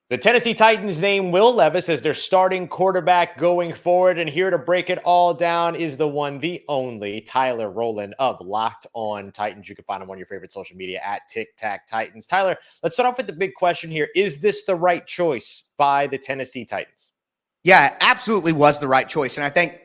The Tennessee Titans name Will Levis as their starting quarterback going forward. And here to break it all down is the one, the only Tyler Rowland of Locked On Titans. You can find him on your favorite social media at Tic Tac Titans. Tyler, let's start off with the big question here. Is this the right choice by the Tennessee Titans? Yeah, it absolutely was the right choice. And I think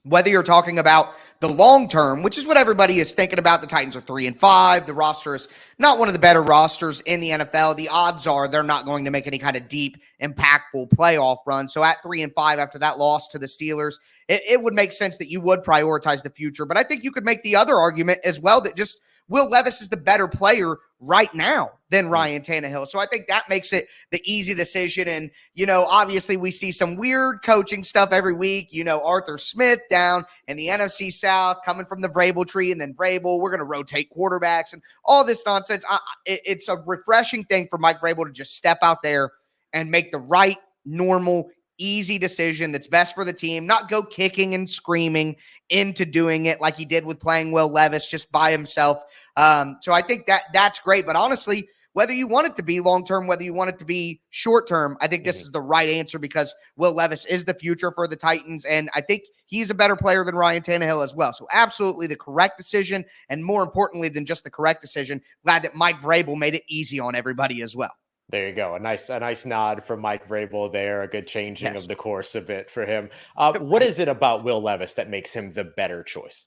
whether you're talking about the long term, which is what everybody is thinking about, the Titans are 3-5. The roster is not one of the better rosters in the NFL. The odds are they're not going to make any kind of deep, impactful playoff run. So at 3-5 after that loss to the Steelers, it would make sense that you would prioritize the future. But I think you could make the other argument as well that just Will Levis is the better player right now than Ryan Tannehill. So I think that makes it the easy decision. And, obviously we see some weird coaching stuff every week. Arthur Smith down in the NFC South coming from the Vrabel tree, and then Vrabel, we're going to rotate quarterbacks and all this nonsense. It's a refreshing thing for Mike Vrabel to just step out there and make the right, normal, easy decision that's best for the team, not go kicking and screaming into doing it like he did with playing Will Levis just by himself. So I think that's great. But honestly, whether you want it to be long-term, whether you want it to be short-term, I think this is the right answer because Will Levis is the future for the Titans. And I think he's a better player than Ryan Tannehill as well. So absolutely the correct decision. And more importantly than just the correct decision, glad that Mike Vrabel made it easy on everybody as well. There you go. A nice nod from Mike Vrabel there. A good changing of the course a bit for him. What is it about Will Levis that makes him the better choice?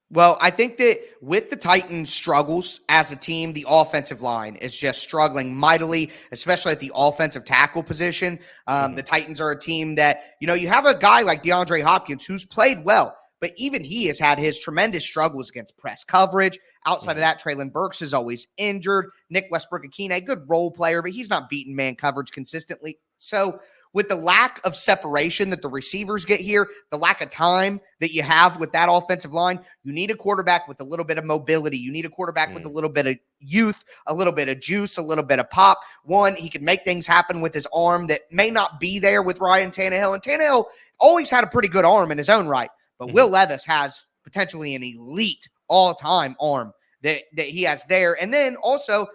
Well, I think that with the Titans' struggles as a team, the offensive line is just struggling mightily, especially at the offensive tackle position. The Titans are a team that, you have a guy like DeAndre Hopkins who's played well, but even he has had his tremendous struggles against press coverage. Outside of that, Treylon Burks is always injured. Nick Westbrook-Akine, good role player, but he's not beating man coverage consistently. So with the lack of separation that the receivers get here, the lack of time that you have with that offensive line, you need a quarterback with a little bit of mobility. You need a quarterback with a little bit of youth, a little bit of juice, a little bit of pop. One, he can make things happen with his arm that may not be there with Ryan Tannehill. And Tannehill always had a pretty good arm in his own right. But Will Levis has potentially an elite all-time arm that he has there. And then also,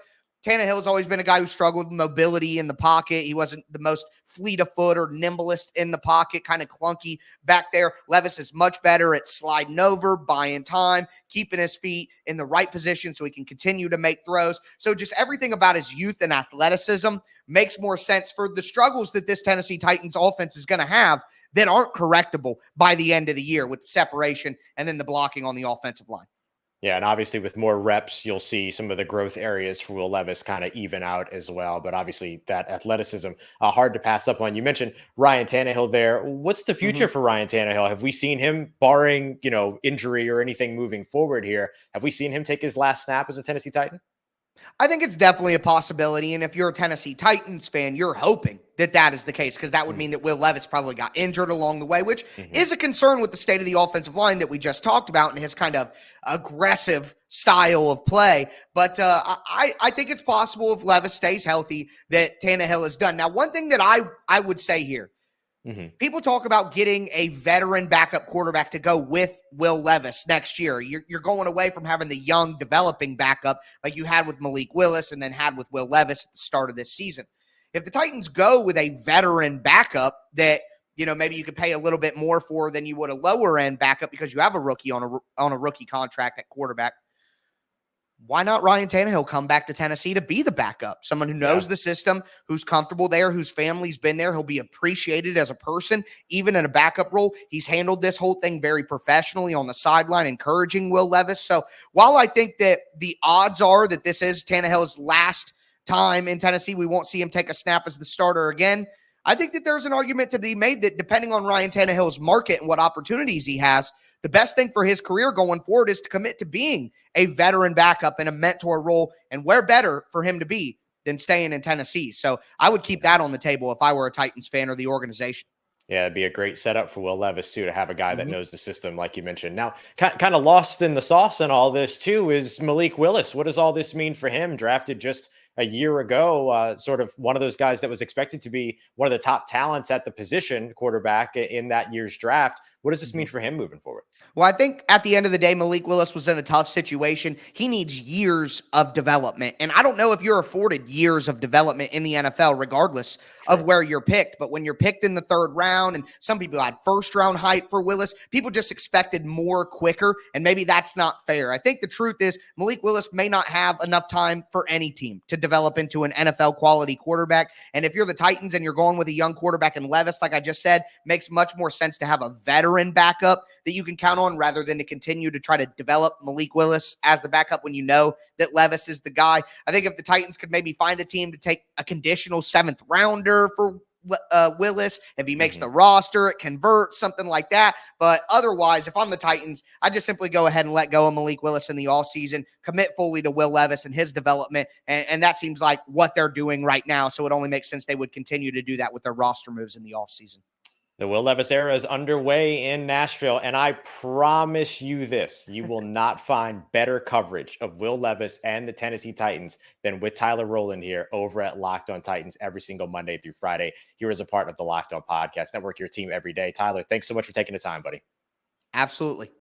Tannehill has always been a guy who struggled with mobility in the pocket. He wasn't the most fleet of foot or nimblest in the pocket, kind of clunky back there. Levis is much better at sliding over, buying time, keeping his feet in the right position so he can continue to make throws. So just everything about his youth and athleticism makes more sense for the struggles that this Tennessee Titans offense is going to have that aren't correctable by the end of the year with separation and then the blocking on the offensive line. Yeah, and obviously with more reps, you'll see some of the growth areas for Will Levis kind of even out as well. But obviously that athleticism, hard to pass up on. You mentioned Ryan Tannehill there. What's the future for Ryan Tannehill? Have we seen him, barring, injury or anything moving forward here, have we seen him take his last snap as a Tennessee Titan? I think it's definitely a possibility. And if you're a Tennessee Titans fan, you're hoping that is the case because that would mean that Will Levis probably got injured along the way, which is a concern with the state of the offensive line that we just talked about and his kind of aggressive style of play. But I think it's possible if Levis stays healthy that Tannehill is done. Now, one thing that I would say here, people talk about getting a veteran backup quarterback to go with Will Levis next year. You're going away from having the young developing backup like you had with Malik Willis and then had with Will Levis at the start of this season. If the Titans go with a veteran backup that, maybe you could pay a little bit more for than you would a lower end backup because you have a rookie on a rookie contract at quarterback, why not Ryan Tannehill come back to Tennessee to be the backup? Someone who knows the system, who's comfortable there, whose family's been there. He'll be appreciated as a person, even in a backup role. He's handled this whole thing very professionally on the sideline, encouraging Will Levis. So while I think that the odds are that this is Tannehill's last time in Tennessee, we won't see him take a snap as the starter again, I think that there's an argument to be made that depending on Ryan Tannehill's market and what opportunities he has, the best thing for his career going forward is to commit to being a veteran backup in a mentor role. And where better for him to be than staying in Tennessee? So I would keep that on the table if I were a Titans fan or the organization. Yeah, it'd be a great setup for Will Levis, too, to have a guy that knows the system, like you mentioned. Now, kind of lost in the sauce in all this, too, is Malik Willis. What does all this mean for him? Drafted just a year ago, sort of one of those guys that was expected to be one of the top talents at the position, quarterback, in that year's draft. What does this mean for him moving forward? Well, I think at the end of the day, Malik Willis was in a tough situation. He needs years of development. And I don't know if you're afforded years of development in the NFL, regardless of where you're picked. But when you're picked in the third round, and some people had first round hype for Willis, people just expected more quicker. And maybe that's not fair. I think the truth is Malik Willis may not have enough time for any team to develop into an NFL quality quarterback. And if you're the Titans and you're going with a young quarterback in Levis, like I just said, makes much more sense to have a veteran backup that you can count on rather than to continue to try to develop Malik Willis as the backup when you know that Levis is the guy. I think if the Titans could maybe find a team to take a conditional 7th rounder for Willis, if he makes the roster, it converts, something like that. But otherwise, if I'm the Titans, I just simply go ahead and let go of Malik Willis in the offseason, commit fully to Will Levis and his development. And that seems like what they're doing right now. So it only makes sense they would continue to do that with their roster moves in the offseason. The Will Levis era is underway in Nashville, and I promise you this, you will not find better coverage of Will Levis and the Tennessee Titans than with Tyler Rowland here over at Locked On Titans every single Monday through Friday here as a part of the Locked On Podcast Network, your team every day. Tyler, thanks so much for taking the time, buddy. Absolutely.